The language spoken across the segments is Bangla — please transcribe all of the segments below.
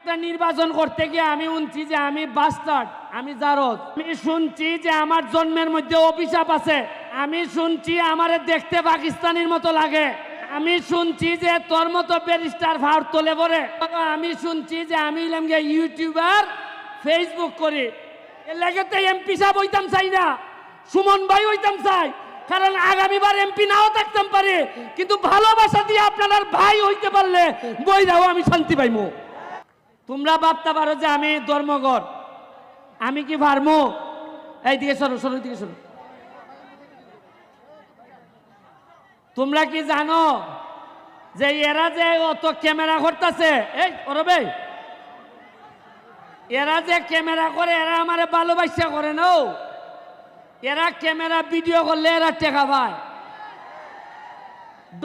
একটা নির্বাচন করতে গিয়ে আমি শুনছি যে আমি বাস্টার্ড, আমি জারদ। আমি শুনছি যে আমার জন্মের মধ্যে অভিশাপ আছে। আমি শুনছি আমারে দেখতে পাকিস্তানির মতো লাগে। আমি শুনছি যে তোর মতো ব্যারিস্টার ভার তোলে পড়ে। আমি শুনছি যে আমি ইউটিউবার, ফেসবুক করি। এর লাগে তো এমপি সাহেব হইতাম চাই না, সুমন ভাই হইতাম চাই, কারণ আগামীবার এমপি নাও থাকতাম পারে, কিন্তু ভালোবাসা দিয়ে আপনার ভাই হইতে পারলে বই যাও আমি শান্তি পাইমু। তোমরা ভাবতে পারো যে আমি ধর্মঘট, আমি কি পারমু? এইদিকে সরো, সরো, দিকে সরো। তোমরা কি জানো যে এরা যে অত ক্যামেরা করতেছে, এই ওরবে এরা যে ক্যামেরা করে, এরা আমারে ভালোবাসা করে না। এরা ক্যামেরা ভিডিও করলে এরা টেকা পায়,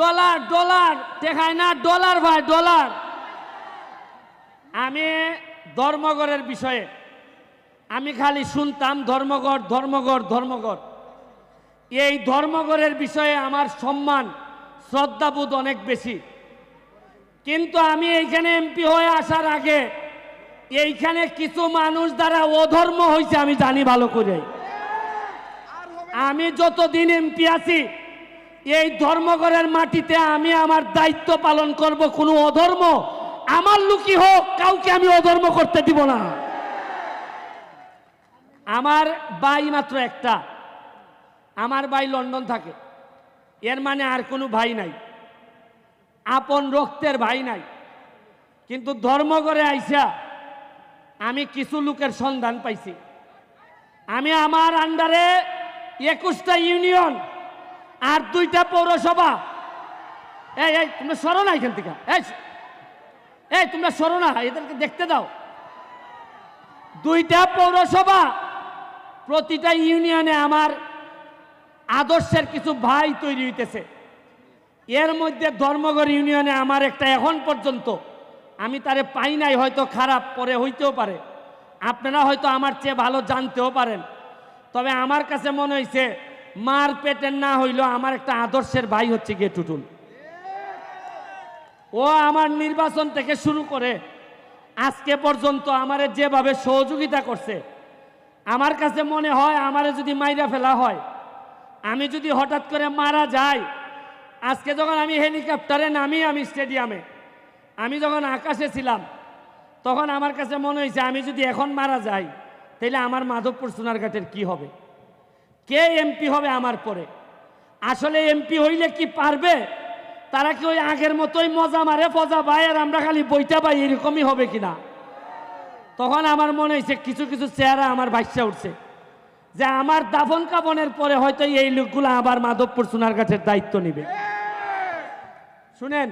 ডলার ডলার টেকায় না, ডলার ভাই ডলার। আমি ধর্মঘটের বিষয়ে আমি খালি শুনতাম ধর্মঘট ধর্মঘট ধর্মঘট। এই ধর্মঘটের বিষয়ে আমার সম্মান শ্রদ্ধাবোধ অনেক বেশি, কিন্তু আমি এইখানে এমপি হয়ে আসার আগে এইখানে কিছু মানুষ দ্বারা অধর্ম হয়েছে আমি জানি ভালো করে। আমি যতদিন এমপি আছি এই ধর্মঘটের মাটিতে আমি আমার দায়িত্ব পালন করব। কোনো অধর্ম আমার লুকি হোক, কাউকে আমি অধর্ম করতে দিব না। আমার ভাই মাত্র একটা, আমার ভাই লন্ডন থাকে, এর মানে আর কোনো ভাই নাই, আপন রক্তের ভাই নাই। কিন্তু ধর্মঘটে আইসা আমি কিছু লোকের সন্ধান পাইছি। আমি আমার আন্ডারে 21টা ইউনিয়ন আর 2টা পৌরসভা, এই তোমরা সরো না এখান থেকে, এই তোমরা সরো না, এদেরকে দেখতে দাও। 2টা পৌরসভা, প্রতিটা ইউনিয়নে আমার আদর্শের কিছু ভাই তৈরি হইতেছে। এর মধ্যে ধর্মঘট ইউনিয়নে আমার একটা এখন পর্যন্ত আমি তারে পাই নাই, হয়তো খারাপ পরে হইতেও পারে, আপনারা হয়তো আমার চেয়ে ভালো জানতেও পারেন। তবে আমার কাছে মনে হয়েছে মার পেটের না হইলেও আমার একটা আদর্শের ভাই হচ্ছে গিয়ে টুটুল। ও আমার নির্বাচন থেকে শুরু করে আজকে পর্যন্ত আমারে যেভাবে সহযোগিতা করছে, আমার কাছে মনে হয় আমারে যদি মাইরা ফেলা হয়, আমি যদি হঠাৎ করে মারা যাই, আজকে যখন আমি হেলিকপ্টারে নামি, আমি স্টেডিয়ামে, আমি যখন আকাশে ছিলাম, তখন আমার কাছে মনে হয়েছে আমি যদি এখন মারা যাই তাহলে আমার মাধবপুর সোনারঘাটের কি হবে, কে এমপি হবে আমার পরে। আসলে এমপি হইলে কি পারবে? তারা কি ওই আগের মতোই মজা মারে ফজা ভাই আর আমরা খালি বইটা পাই, এরকমই হবে কিনা? তখন আমার মনে হয়েছে কিছু কিছু চেহারা আমার ভাইসা উঠছে যে আমার দাফন কাফনের পরে হয়তো এই লোকগুলো আবার মাধবপুর সোনারঘাটের দায়িত্ব নেবে। শুনেন,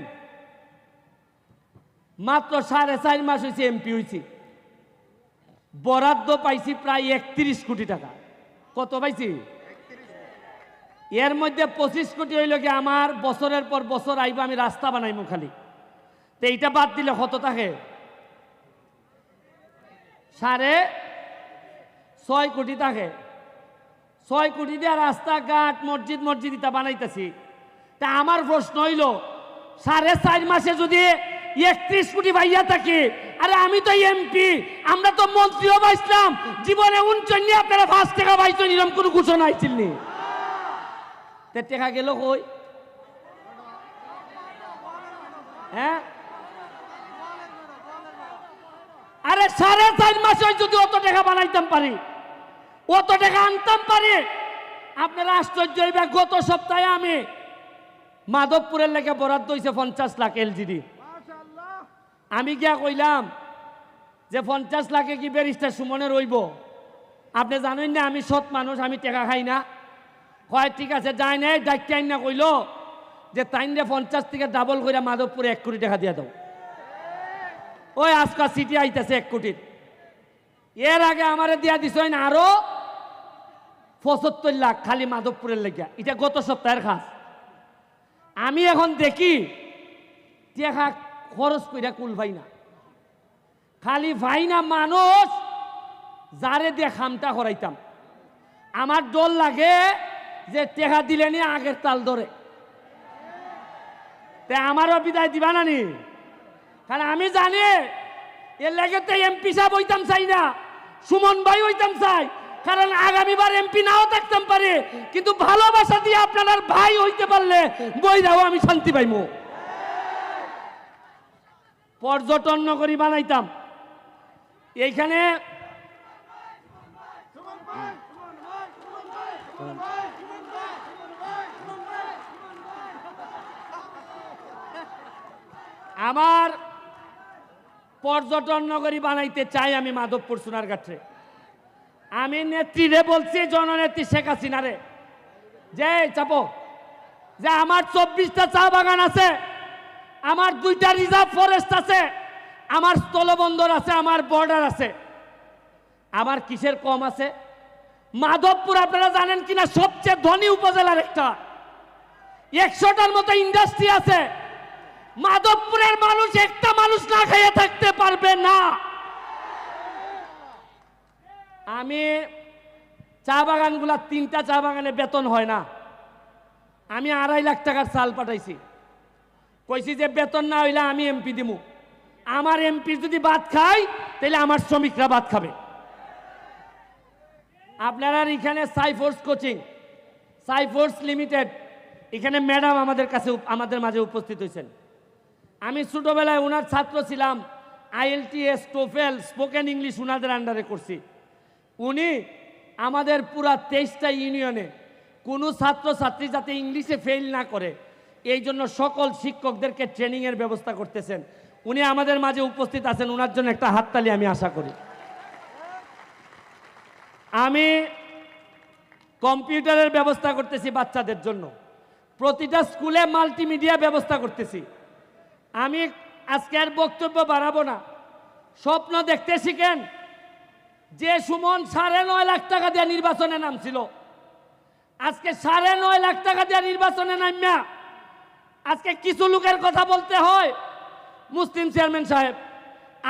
মাত্র 4.5 মাস হয়েছে এমপি হয়েছি, বরাদ্দ পাইছি প্রায় 31 কোটি টাকা। কত পাইছি? এর মধ্যে 25 কোটি হইল কি আমার বছরের পর বছর আইবা আমি রাস্তা বানাইমু খালি। তো এইটা বাদ দিলে কত থাকে? 6.5 কোটি থাকে। 6 কোটি দিয়ে রাস্তাঘাট মসজিদ মসজিদ ইটা বানাইতেছি। তা আমার প্রশ্ন হইল 4.5 মাসে যদি 31 কোটি ভাইয়া থাকে, আরে আমি তো এমপি, আমরা তো মন্ত্রীও পাইছিলাম, জীবনে 49 আপনারা 5 টাকা পাইছেন, এরকম কোনো ঘোষণা আইছিলনি। তে টাকা গেল কই? হ্যাঁ, আরে 4.5 মাসে যদি অত টাকা বানাইতাম পারি, অত টাকা আনতাম পারি, আপনারা আশ্চর্য হইবে। গত সপ্তাহে আমি মাধবপুরের লেগে বরাদ্দ হয়েছে 50 লাখ এলজিডি। আমি গিয়া কইলাম যে 50 লাখে কি ব্যারিস্টার সুমনে রইব? আপনি জানেন না আমি সৎ মানুষ, আমি টাকা খাই না। হয় ঠিক আছে, যাই নাই ডাক্তার আইন না কইল যে তাইনে 50 থেকে ডাবল করে মাধবপুরে 1 কোটি টাকা দিয়ে দাও। ওই আজকাল সিটি আইতেছে 1 কোটির। এর আগে আমারে দিয়া দিছেন আরো 75 লাখ খালি মাধবপুরের লেগে। এটা গত সপ্তাহের খাস। আমি এখন দেখি টাকা খরচ কইরা কুল ভাই না, খালি ভাই না মানুষ যারে দিয়ে খামটা করাইতাম। আমার ডর লাগে যে টাকা দিলে নি আগের তাল ধরে, তে আমারও বিদায় দিবা না নি? কারণ আমি জানি এর লাগে তো এমপি সাহেব হইতাম চাই না, সুমন ভাই হইতাম চাই, কারণ আগামীবার এমপি নাও থাকতাম পারে, কিন্তু ভালোবাসা দিয়ে আপনার ভাই হইতে পারলে বইরাও আমি শান্তি পাইমু। পর্যটন নগরী বানাইতাম এইখানে। আমার পর্যটন নগরী বানাইতে চাই আমি মাধবপুর সোনারঘাটে। আমি নেত্রীরে বলছি, জননেত্রী শেখ হাসিনারে, যে চাপো যে আমার 24টা চা বাগান আছে, আমার 2টা রিজার্ভ ফরেস্ট আছে, আমার স্থলবন্দর আছে, আমার বর্ডার আছে, আমার কিসের কম আছে? মাধবপুর আপনারা জানেন কিনা সবচেয়ে ধনী উপজেলার একটা, 100টার মতো ইন্ডাস্ট্রি আছে। মাধবপুরের মানুষ একটা মানুষ না খেয়ে থাকতে পারবে না। আমি চা বাগানগুলা 3টা চা বাগানে বেতন হয় না, আমি 2.5 লাখ টাকার চাল পাঠাইছি, কইছি যে বেতন না হইলে আমি এমপি দিমু, আমার এমপি যদি ভাত খায় তাহলে আমার শ্রমিকরা ভাত খাবে। আপনারা এখানে সাইফোর্স কোচিং, সাইফোর্স লিমিটেড, এখানে ম্যাডাম আমাদের মাঝে উপস্থিত হয়েছেন। আমি ছোটবেলায় ওনার ছাত্র ছিলাম, IELTS টোফেল স্পোকেন ইংলিশ ওনাদের আন্ডারে করছি। উনি আমাদের পুরা 23টা ইউনিয়নে কোনো ছাত্রছাত্রী যাতে ইংলিশে ফেল না করে এই জন্য সকল শিক্ষকদেরকে ট্রেনিংয়ের ব্যবস্থা করতেছেন। উনি আমাদের মাঝে উপস্থিত আছেন, ওনার জন্য একটা হাততালি আমি আশা করি। আমি কম্পিউটারের ব্যবস্থা করতেছি বাচ্চাদের জন্য, প্রতিটা স্কুলে মাল্টিমিডিয়া ব্যবস্থা করতেছি। আমি আজকে আর বক্তব্য বাড়াবো না, স্বপ্ন দেখতে শিখেন। যে সুমন 9.5 লাখ টাকা দিয়ে নির্বাচনে নামছিল, আজকে 9.5 লাখ টাকা দিয়ে নির্বাচনে নামিয়া আজকে কিছু লোকের কথা বলতে হয়। মুসলিম চেয়ারম্যান সাহেব,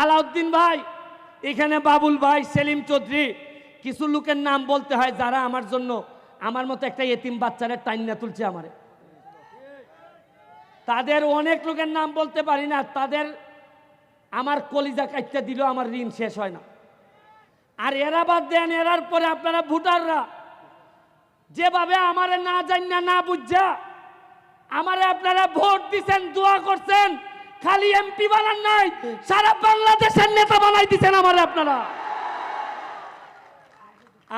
আলাউদ্দিন ভাই, এখানে বাবুল ভাই, সেলিম চৌধুরী, কিছু লোকের নাম বলতে হয় যারা আমার জন্য, আমার মতো একটা এতিম বাচ্চারে টাইনা তুলছে আমারে। তাদের অনেক লোকের নাম বলতে পারি না, তাদের আমার কলিজা কাটতে দিলেও আমার ঋণ শেষ হয় না। আর এরা বাদ দেন, এরার পরে আপনারা ভোটাররা যেভাবে আমারে না জানা না বুঝা আমারে আপনারা ভোট দিচ্ছেন, দোয়া করছেন, খালি এমপি বানান নাই, সারা বাংলাদেশের নেতা বানাই দিচ্ছেন আমারে আপনারা।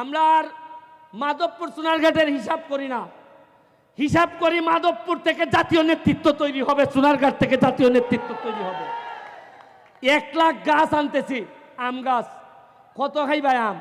আমরা আর মাধবপুর সোনারঘাটের হিসাব করি না, হিসাব করি মাধবপুর থেকে জাতীয় নেতৃত্ব তৈরি হবে, সোনারঘাট থেকে জাতীয় নেতৃত্ব তৈরি হবে। 1 লাখ গাছ আনতেছি, আম গাছ। কত খাইবাই আম?